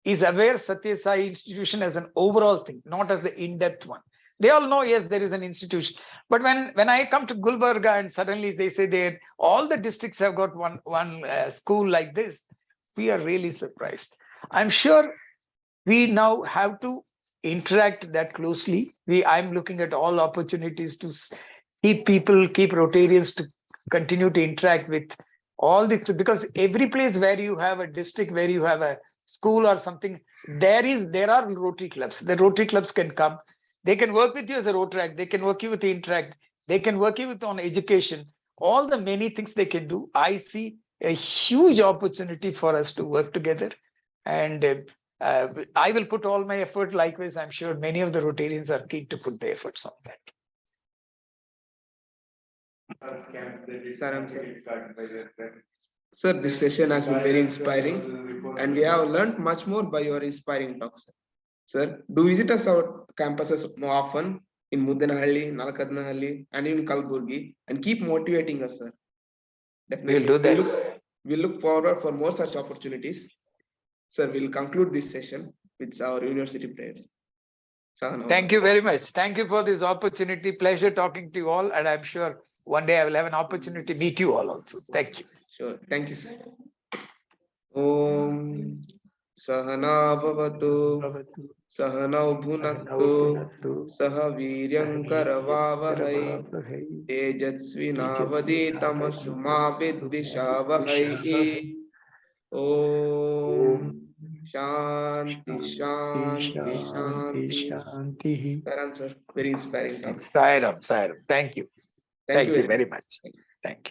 is aware Sathya Sai institution as an overall thing, not as the in-depth one. They all know, yes, there is an institution. But when I come to Gulbarga and suddenly they say that all the districts have got one school like this, we are really surprised. I'm sure we now have to interact that closely. I'm looking at all opportunities to keep Rotarians to continue to interact with all the, because every place where you have a district, where you have a school or something, there are Rotary clubs. The Rotary clubs can come. They can work with you as a Rotaract. They can work you with the Interact. They can work you with on education. All the many things they can do. I see a huge opportunity for us to work together. And I will put all my effort. Likewise, I'm sure many of the Rotarians are keen to put their efforts on that. Sir, this session has been very inspiring, and we have learned much more by your inspiring talks. Sir, do visit us our campuses more often in Muddanahalli, Nalakadnahalli, and in Kalburgi, and keep motivating us, sir. Definitely, we'll do that. We look forward for more such opportunities. Sir, we'll conclude this session with our university prayers. Thank you very much. Thank you for this opportunity. Pleasure talking to you all, and I'm sure one day I will have an opportunity to meet you all also. Thank you. Sure. Thank you, sir. Om Sahana Bhavatu Sahanau Bhunaktu Saha Viryam Karavavahai Tejatsvinavadi Tamasuma Viddhishavahai. Om Shanti Shanti Shanti Shanti. Sir, very inspiring. Sairam. Thank you. Thank you very much. Thank you.